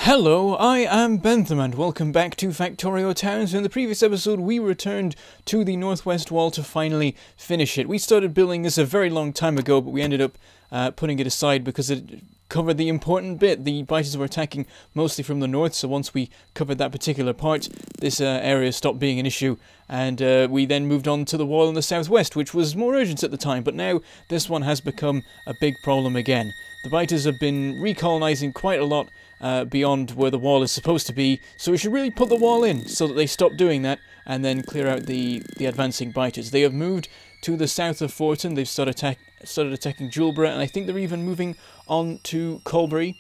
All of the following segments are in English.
Hello, I am Bentham and welcome back to Factorio Town. So in the previous episode we returned to the northwest wall to finally finish it. We started building this a very long time ago, but we ended up putting it aside because it covered the important bit. The biters were attacking mostly from the north, so once we covered that particular part, this area stopped being an issue, and we then moved on to the wall in the southwest, which was more urgent at the time, but now this one has become a big problem again. The biters have been recolonizing quite a lot beyond where the wall is supposed to be, so we should really put the wall in so that they stop doing that and then clear out the advancing biters. They have moved to the south of Forton. They've started attacking Jewelborough, and I think they're even moving on to Colbury.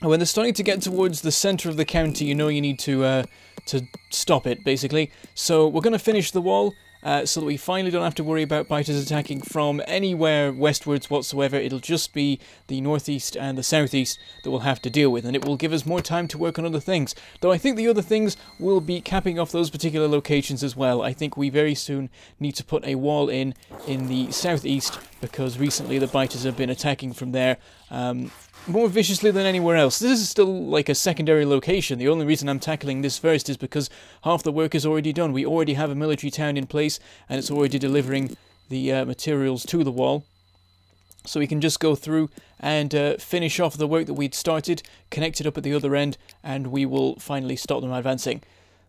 And when they're starting to get towards the centre of the county, you know you need to stop it, basically. So we're going to finish the wall so that we finally don't have to worry about biters attacking from anywhere westwards whatsoever. It'll just be the northeast and the southeast that we'll have to deal with, and it will give us more time to work on other things. Though I think the other things will be capping off those particular locations as well. I think we very soon need to put a wall in the southeast, because recently the biters have been attacking from there more viciously than anywhere else. This is still like a secondary location. The only reason I'm tackling this first is because half the work is already done. We already have a military town in place, and it's already delivering the materials to the wall. So we can just go through and finish off the work that we'd started, connect it up at the other end, and we will finally stop them advancing.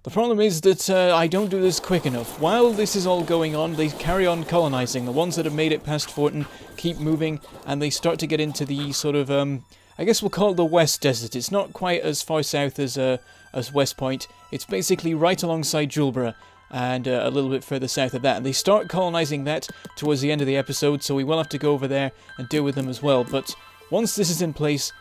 The problem is that I don't do this quick enough. While this is all going on, they carry on colonizing. The ones that have made it past Forton keep moving, and they start to get into the sort of, I guess we'll call it the West Desert. It's not quite as far south as West Point. It's basically right alongside Jewelborough, and a little bit further south of that. And they start colonizing that towards the end of the episode, so we will have to go over there and deal with them as well. But once this is in place,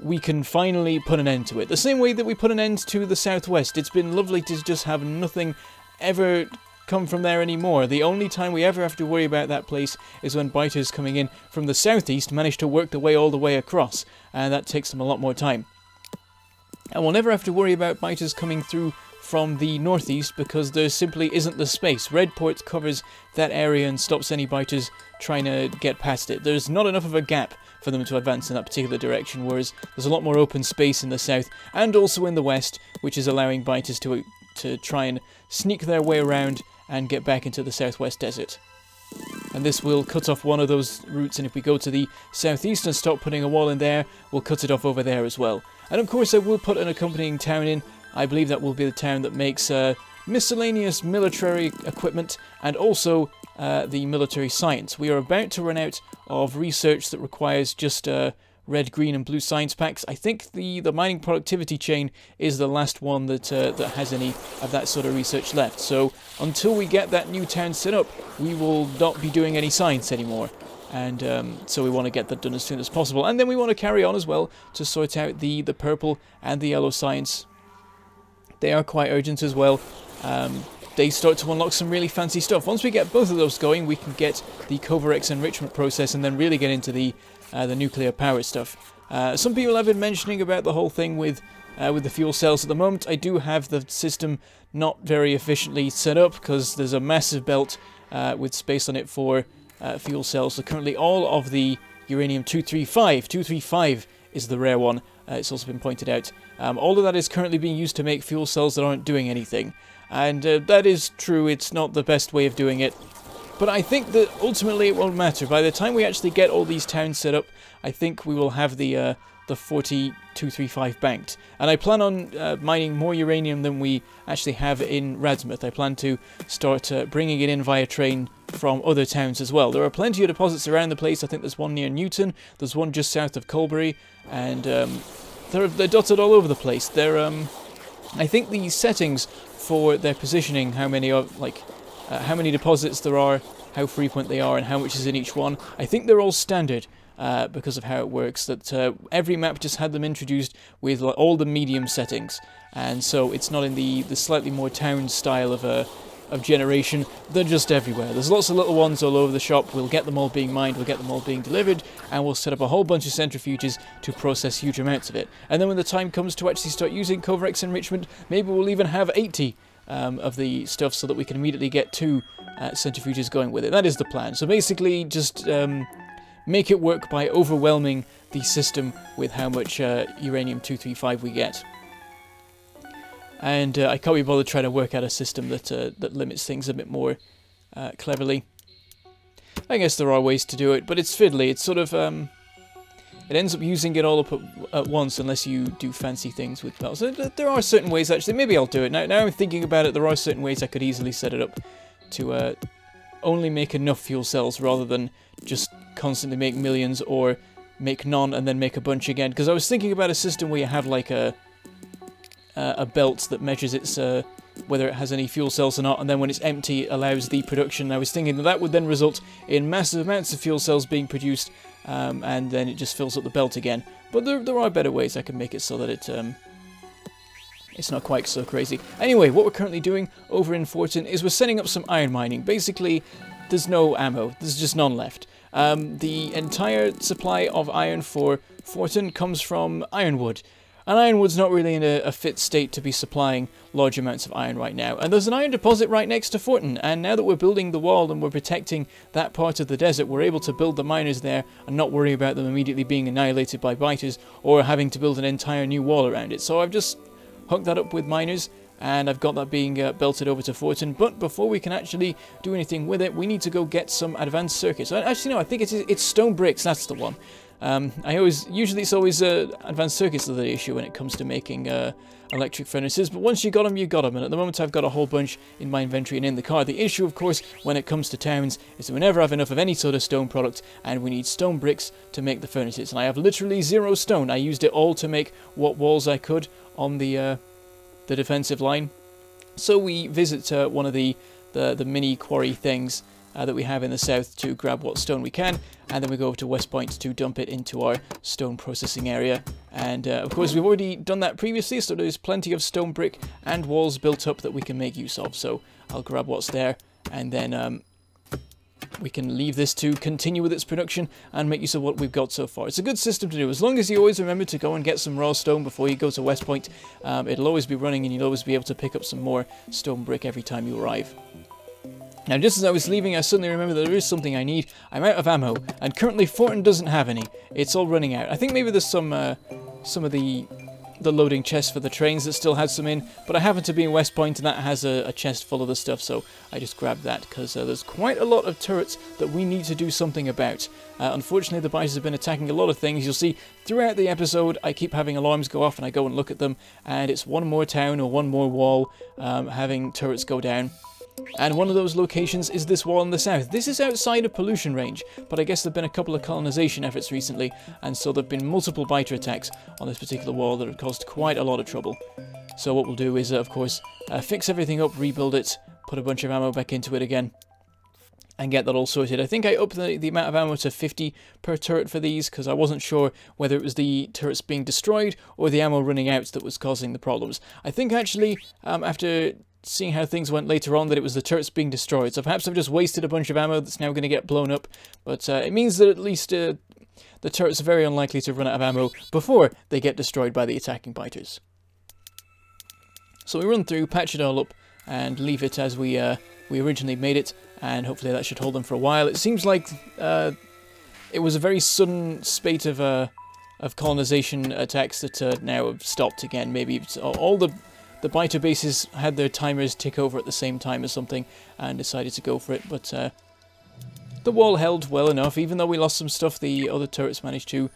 we can finally put an end to it. The same way that we put an end to the southwest. It's been lovely to just have nothing ever come from there anymore. The only time we ever have to worry about that place is when biters coming in from the southeast manage to work their way all the way across, and that takes them a lot more time. And we'll never have to worry about biters coming through from the northeast, because there simply isn't the space. Redport covers that area and stops any biters trying to get past it. There's not enough of a gap for them to advance in that particular direction, whereas there's a lot more open space in the south and also in the west, which is allowing biters to try and sneak their way around and get back into the southwest desert. And this will cut off one of those routes, and if we go to the southeast and stop putting a wall in there, we'll cut it off over there as well. And of course I will put an accompanying town in. I believe that will be the town that makes miscellaneous military equipment and also the military science. We are about to run out of research that requires just red, green and blue science packs. I think the mining productivity chain is the last one that has any of that sort of research left. So until we get that new town set up, we will not be doing any science anymore. And so we want to get that done as soon as possible. And then we want to carry on as well to sort out the purple and the yellow science. They are quite urgent as well. They start to unlock some really fancy stuff. Once we get both of those going, we can get the Covarex enrichment process and then really get into the nuclear power stuff. Some people have been mentioning about the whole thing with the fuel cells. At the moment, I do have the system not very efficiently set up because there's a massive belt with space on it for fuel cells. So currently all of the uranium-235 is the rare one. It's also been pointed out. All of that is currently being used to make fuel cells that aren't doing anything. And that is true, it's not the best way of doing it. But I think that ultimately it won't matter. By the time we actually get all these towns set up, I think we will have the 40-235 banked. And I plan on mining more uranium than we actually have in Radsmouth. I plan to start bringing it in via train from other towns as well. There are plenty of deposits around the place. I think there's one near Newton, there's one just south of Colbury, and they're dotted all over the place. I think the settings for their positioning, how many deposits there are, how frequent they are, and how much is in each one, I think they're all standard because of how it works. That every map just had them introduced with all the medium settings, and so it's not in the slightly more town style of generation. They're just everywhere. There's lots of little ones all over the shop. We'll get them all being mined, we'll get them all being delivered, and we'll set up a whole bunch of centrifuges to process huge amounts of it. And then when the time comes to actually start using Covarex enrichment, maybe we'll even have 80 of the stuff so that we can immediately get 2 centrifuges going with it. That is the plan. So basically just make it work by overwhelming the system with how much uranium-235 we get. And I can't be bothered trying to work out a system that that limits things a bit more cleverly. I guess there are ways to do it, but it's fiddly. It's sort of it ends up using it all up at once unless you do fancy things with bells. So there are certain ways, actually. Maybe I'll do it. Now I'm thinking about it, there are certain ways I could easily set it up to only make enough fuel cells rather than just constantly make millions or make none and then make a bunch again. Because I was thinking about a system where you have like a belt that measures its whether it has any fuel cells or not, and then when it's empty allows the production. I was thinking that would then result in massive amounts of fuel cells being produced, and then it just fills up the belt again. But there are better ways I can make it so that it's not quite so crazy. Anyway, what we're currently doing over in Forton is we're setting up some iron mining. Basically, there's no ammo. There's just none left. The entire supply of iron for Forton comes from ironwood. And ironwood's not really in a fit state to be supplying large amounts of iron right now. And there's an iron deposit right next to Forton, and now that we're building the wall and we're protecting that part of the desert, we're able to build the miners there and not worry about them immediately being annihilated by biters or having to build an entire new wall around it. So I've just hooked that up with miners, and I've got that being belted over to Forton. But before we can actually do anything with it, we need to go get some advanced circuits. Actually, no, I think it's stone bricks, that's the one. Usually it's always advanced circuits that are the issue when it comes to making electric furnaces, but once you got them, you got them, and at the moment I've got a whole bunch in my inventory and in the car. The issue, of course, when it comes to towns, is that we never have enough of any sort of stone product, and we need stone bricks to make the furnaces, and I have literally 0 stone. I used it all to make what walls I could on the defensive line. So we visit one of the mini quarry things that we have in the south to grab what stone we can, and then we go over to West Point to dump it into our stone processing area. And of course we've already done that previously, so there's plenty of stone brick and walls built up that we can make use of. So I'll grab what's there, and then we can leave this to continue with its production and make use of what we've got so far. It's a good system to do, as long as you always remember to go and get some raw stone before you go to West Point. It'll always be running, and you'll always be able to pick up some more stone brick every time you arrive. Now, just as I was leaving, I suddenly remembered that there is something I need. I'm out of ammo, and currently Forton doesn't have any. It's all running out. I think maybe there's some of the loading chests for the trains that still had some in, but I happen to be in West Point, and that has a chest full of the stuff, so I just grabbed that, because there's quite a lot of turrets that we need to do something about. Unfortunately, the biters have been attacking a lot of things. You'll see throughout the episode, I keep having alarms go off, and I go and look at them, and it's one more town or one more wall having turrets go down. And one of those locations is this wall in the south. This is outside of pollution range, but I guess there have been a couple of colonization efforts recently, and so there have been multiple biter attacks on this particular wall that have caused quite a lot of trouble. So what we'll do is, of course, fix everything up, rebuild it, put a bunch of ammo back into it again, and get that all sorted. I think I upped the amount of ammo to 50 per turret for these, because I wasn't sure whether it was the turrets being destroyed or the ammo running out that was causing the problems. I think actually, after seeing how things went later on, that it was the turrets being destroyed. So perhaps I've just wasted a bunch of ammo that's now going to get blown up. But it means that at least the turrets are very unlikely to run out of ammo before they get destroyed by the attacking biters. So we run through, patch it all up, and leave it as we originally made it. And hopefully that should hold them for a while. It seems like it was a very sudden spate of colonization attacks that now have stopped again. Maybe it's all the biter bases had their timers tick over at the same time as something and decided to go for it, but the wall held well enough. Even though we lost some stuff, the other turrets managed to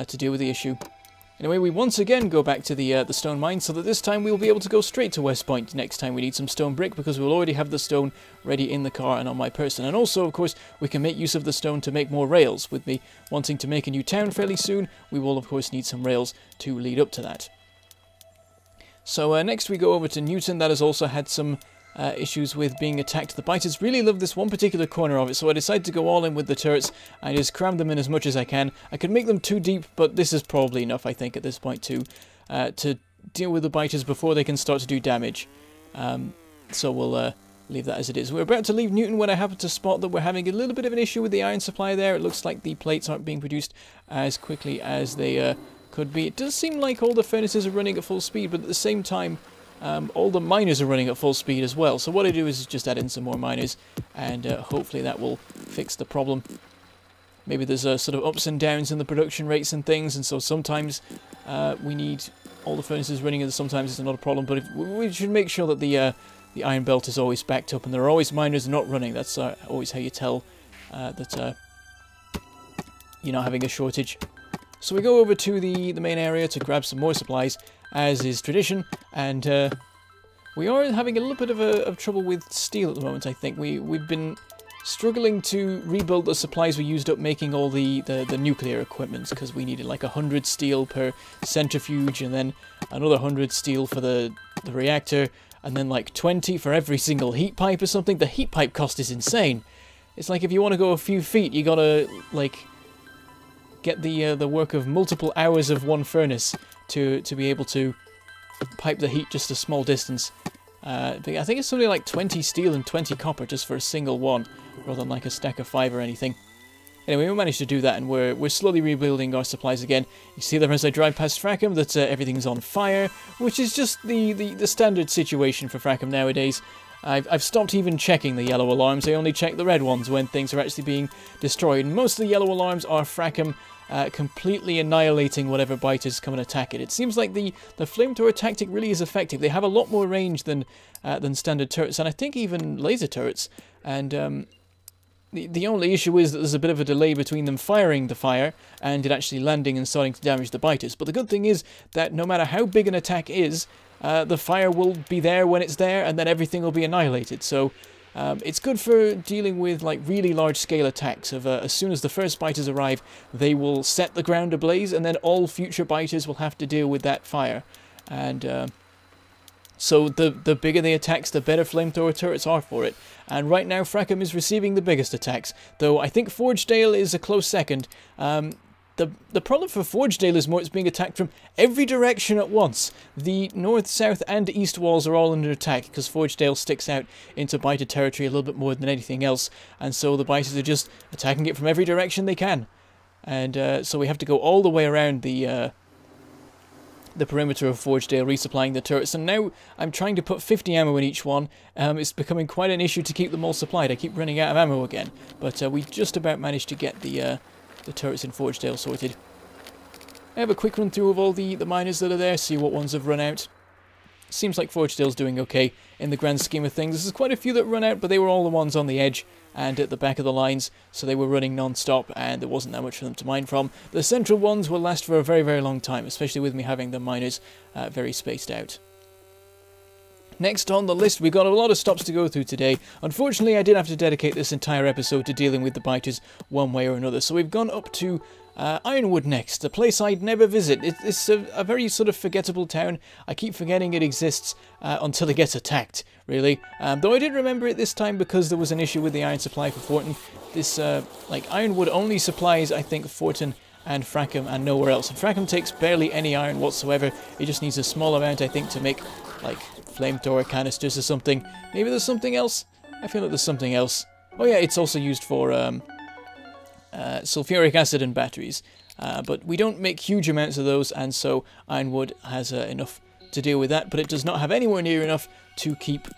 deal with the issue. Anyway, we once again go back to the stone mine, so that this time we'll be able to go straight to West Point next time we need some stone brick, because we'll already have the stone ready in the car and on my person. And also, of course, we can make use of the stone to make more rails. With me wanting to make a new town fairly soon, we will of course need some rails to lead up to that. So next we go over to Newton. That has also had some issues with being attacked. The biters really love this one particular corner of it, so I decided to go all in with the turrets and just cram them in as much as I can. I could make them too deep, but this is probably enough, I think, at this point to deal with the biters before they can start to do damage. So we'll leave that as it is. We're about to leave Newton when I happen to spot that we're having a little bit of an issue with the iron supply there. It looks like the plates aren't being produced as quickly as they could be. It does seem like all the furnaces are running at full speed, but at the same time, all the miners are running at full speed as well. So what I do is just add in some more miners, and hopefully that will fix the problem. maybe there's sort of ups and downs in the production rates and things, and so sometimes we need all the furnaces running, and sometimes it's not a problem. But we should make sure that the iron belt is always backed up, and there are always miners not running. That's always how you tell that you're not having a shortage. So we go over to the main area to grab some more supplies, as is tradition, and we are having a little bit of trouble with steel at the moment. I think we've been struggling to rebuild the supplies we used up making all the nuclear equipment, because we needed like 100 steel per centrifuge, and then another 100 steel for the reactor, and then like 20 for every single heat pipe or something. The heat pipe cost is insane. It's like if you want to go a few feet, you gotta like get the work of multiple hours of one furnace to be able to pipe the heat just a small distance. I think it's something like 20 steel and 20 copper just for a single one, rather than like a stack of 5 or anything. Anyway, we managed to do that, and we're slowly rebuilding our supplies again. You see there as I drive past Frackham that everything's on fire, which is just the standard situation for Frackham nowadays. I've stopped even checking the yellow alarms. I only check the red ones when things are actually being destroyed. And most of the yellow alarms are Frackham completely annihilating whatever biters come and attack it. It seems like the flamethrower tactic really is effective. They have a lot more range than standard turrets, and I think even laser turrets. And the only issue is that there's a bit of a delay between them firing the fire and it actually landing and starting to damage the biters. But the good thing is that no matter how big an attack is, the fire will be there when it's there, and then everything will be annihilated. So it's good for dealing with like really large-scale attacks. As soon as the first biters arrive, they will set the ground ablaze, and then all future biters will have to deal with that fire. And so the bigger the attacks, the better flamethrower turrets are for it. And right now, Frackham is receiving the biggest attacks, though I think Forgedale is a close second. The problem for Forgedale is more it's being attacked from every direction at once. The north, south, and east walls are all under attack, because Forgedale sticks out into biter territory a little bit more than anything else, and so the biters are just attacking it from every direction they can. And so we have to go all the way around the perimeter of Forgedale, resupplying the turrets, and now I'm trying to put 50 ammo in each one. It's becoming quite an issue to keep them all supplied. I keep running out of ammo again, but we just about managed to get the turrets in Forgedale sorted. I have a quick run through of all the miners that are there, see what ones have run out. Seems like Forgedale's doing okay in the grand scheme of things. There's quite a few that run out, but they were all the ones on the edge and at the back of the lines, so they were running non-stop, and there wasn't that much for them to mine from. The central ones will last for a very, very long time, especially with me having the miners very spaced out. Next on the list, we got a lot of stops to go through today. Unfortunately, I did have to dedicate this entire episode to dealing with the biters one way or another, so we've gone up to Ironwood next, a place I'd never visit. It's a very sort of forgettable town. I keep forgetting it exists until it gets attacked, really. Though I did remember it this time because there was an issue with the iron supply for Forton. This, like, Ironwood only supplies, I think, Forton and Frackham and nowhere else. And Frackham takes barely any iron whatsoever. It just needs a small amount, I think, to make, like, flamethrower canisters or something. Maybe there's something else? I feel like there's something else. Oh yeah, it's also used for sulfuric acid and batteries. But we don't make huge amounts of those, and so Ironwood has enough to deal with that, but it does not have anywhere near enough to keep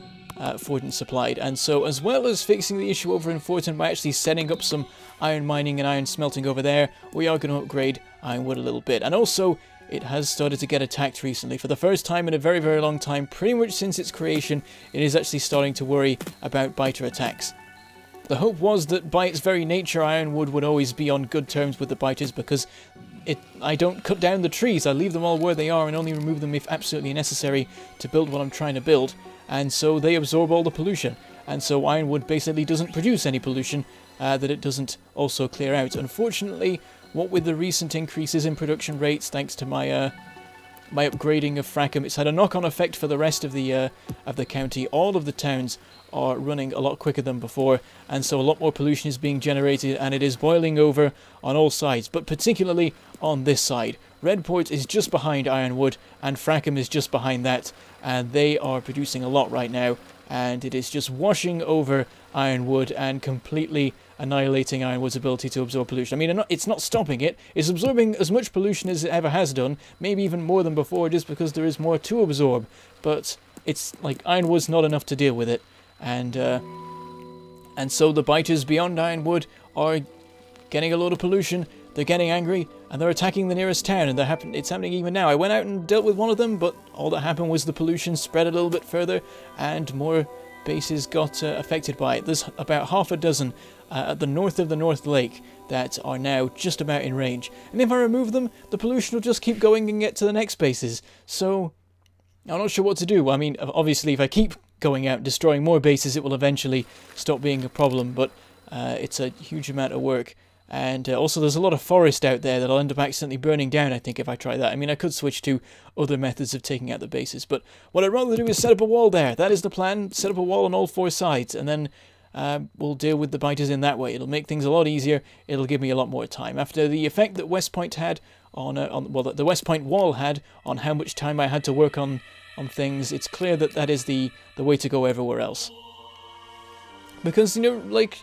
Forton supplied. And so, as well as fixing the issue over in Forton by actually setting up some iron mining and iron smelting over there, we are going to upgrade Ironwood a little bit. And also, it has started to get attacked recently. For the first time in a very, very long time, pretty much since its creation, it is actually starting to worry about biter attacks. The hope was that by its very nature, Ironwood would always be on good terms with the biters, because I don't cut down the trees. I leave them all where they are and only remove them if absolutely necessary to build what I'm trying to build. And so they absorb all the pollution. And so Ironwood basically doesn't produce any pollution that it doesn't also clear out. Unfortunately, what with the recent increases in production rates, thanks to my upgrading of Frackham, it's had a knock-on effect for the rest of the county. All of the towns are running a lot quicker than before, and so a lot more pollution is being generated, and it is boiling over on all sides, but particularly on this side. Redport is just behind Ironwood, and Frackham is just behind that, and they are producing a lot right now, and it is just washing over Ironwood and completely annihilating Ironwood's ability to absorb pollution. I mean, it's not stopping it. It's absorbing as much pollution as it ever has done, maybe even more than before, just because there is more to absorb. But it's like Ironwood's not enough to deal with it, and so the biters beyond Ironwood are getting a load of pollution, they're getting angry, and they're attacking the nearest town, and it's happening even now. I went out and dealt with one of them, but all that happened was the pollution spread a little bit further, and more bases got affected by it. There's about half a dozen at the north of the North Lake that are now just about in range. And if I remove them, the pollution will just keep going and get to the next bases. So, I'm not sure what to do. I mean, obviously, if I keep going out destroying more bases, it will eventually stop being a problem, but it's a huge amount of work. And also there's a lot of forest out there that I'll end up accidentally burning down, I think, if I try that. I mean, I could switch to other methods of taking out the bases, but what I'd rather do is set up a wall there. That is the plan. Set up a wall on all 4 sides, and then we'll deal with the biters in that way. It'll make things a lot easier. It'll give me a lot more time. After the effect that West Point had the West Point wall had on how much time I had to work on things, it's clear that that is the way to go everywhere else. Because, you know, like,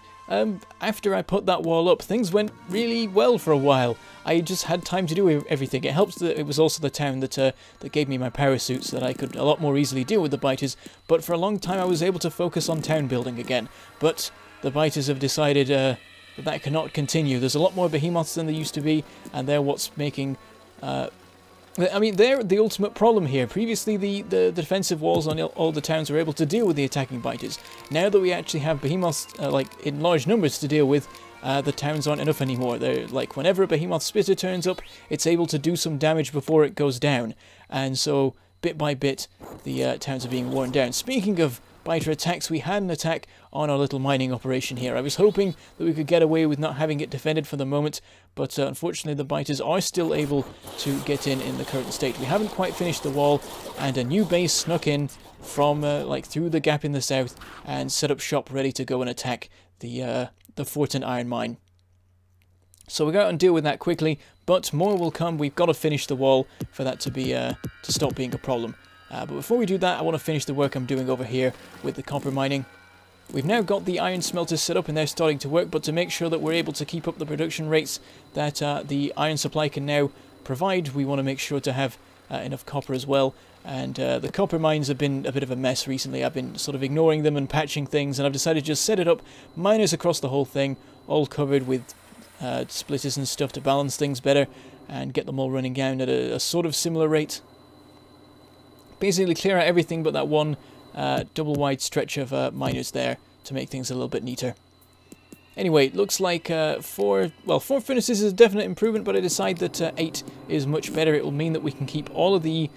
after I put that wall up, things went really well for a while. I just had time to do everything. It helps that it was also the town that gave me my power suits, so that I could a lot more easily deal with the biters, but for a long time I was able to focus on town building again. But the biters have decided that cannot continue. There's a lot more behemoths than there used to be, and they're what's making... I mean, they're the ultimate problem here. Previously, the defensive walls on all the towns were able to deal with the attacking biters. Now that we actually have behemoths, like, in large numbers to deal with, the towns aren't enough anymore. They're, like, whenever a behemoth spitter turns up, it's able to do some damage before it goes down. And so, bit by bit, the towns are being worn down. Speaking of biter attacks, we had an attack on our little mining operation here. I was hoping that we could get away with not having it defended for the moment, but unfortunately the biters are still able to get in the current state. We haven't quite finished the wall, and a new base snuck in from like through the gap in the south and set up shop ready to go and attack the Forton iron mine. So we'll go out and deal with that quickly, but more will come. We've got to finish the wall for that to be to stop being a problem. But before we do that, I want to finish the work I'm doing over here with the copper mining. We've now got the iron smelters set up and they're starting to work, but to make sure that we're able to keep up the production rates that the iron supply can now provide, we want to make sure to have enough copper as well. And the copper mines have been a bit of a mess recently. I've been sort of ignoring them and patching things, and I've decided to just set it up, miners across the whole thing, all covered with splitters and stuff to balance things better, and get them all running down at a sort of similar rate. Basically clear out everything but that one double wide stretch of miners there to make things a little bit neater. Anyway, it looks like 4 furnaces is a definite improvement, but I decide that 8 is much better. It will mean that we can keep all of the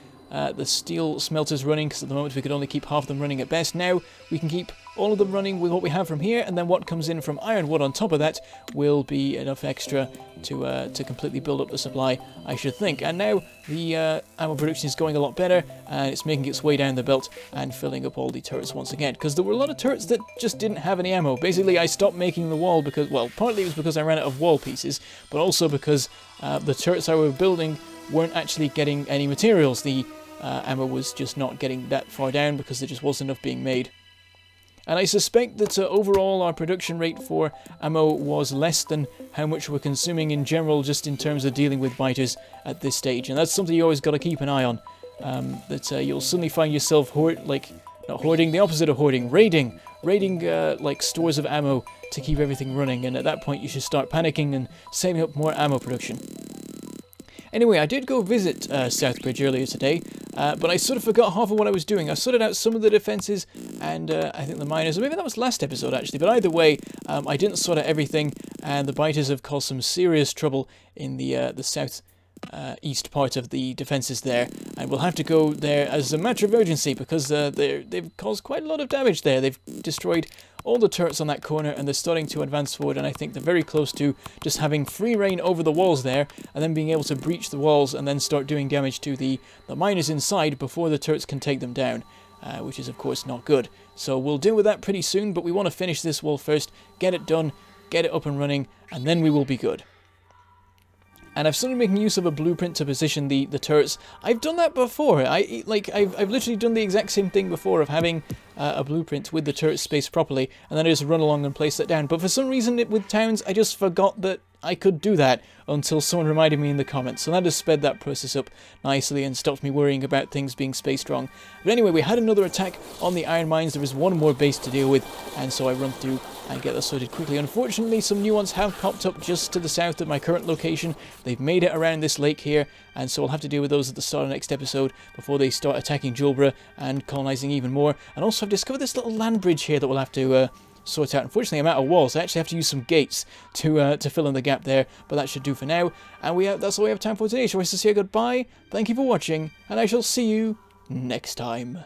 steel smelters running, because at the moment we could only keep half of them running at best. Now we can keep all of them running with what we have from here, and then what comes in from ironwood on top of that will be enough extra to completely build up the supply, I should think. And now the ammo production is going a lot better, and it's making its way down the belt and filling up all the turrets once again, because there were a lot of turrets that just didn't have any ammo. Basically, I stopped making the wall because, well, partly it was because I ran out of wall pieces, but also because the turrets I was building weren't actually getting any materials. The ammo was just not getting that far down because there just wasn't enough being made. And I suspect that overall our production rate for ammo was less than how much we're consuming in general, just in terms of dealing with biters at this stage. And that's something you always got to keep an eye on. You'll suddenly find yourself not hoarding, the opposite of hoarding, raiding like stores of ammo to keep everything running. And at that point you should start panicking and saving up more ammo production. Anyway, I did go visit Southbridge earlier today, but I sort of forgot half of what I was doing. I sorted out some of the defences and I think the miners, or maybe that was last episode actually, but either way, I didn't sort out everything, and the biters have caused some serious trouble in the south east part of the defences there, and we'll have to go there as a matter of urgency because they've caused quite a lot of damage there. They've destroyed all the turrets on that corner, and they're starting to advance forward, and I think they're very close to just having free reign over the walls there, and then being able to breach the walls and then start doing damage to the miners inside before the turrets can take them down, which is of course not good. So we'll deal with that pretty soon, but we want to finish this wall first, get it done, get it up and running, and then we will be good. And I've started making use of a blueprint to position the turrets. I've done that before. I've literally done the exact same thing before, of having a blueprint with the turret spaced properly, and then I just run along and place that down. But for some reason with towns, I just forgot that I could do that until someone reminded me in the comments. So that has sped that process up nicely and stopped me worrying about things being space wrong. But anyway, we had another attack on the iron mines. There was one more base to deal with, and so I run through and get that sorted quickly. Unfortunately, some new ones have popped up just to the south of my current location. They've made it around this lake here, and so I'll have to deal with those at the start of the next episode before they start attacking Jewelborough and colonizing even more. And also I've discovered this little land bridge here that we'll have to sort out. Unfortunately, I'm out of walls, so I actually have to use some gates to fill in the gap there, but that should do for now. And that's all we have time for today. So I say goodbye, thank you for watching, and I shall see you next time.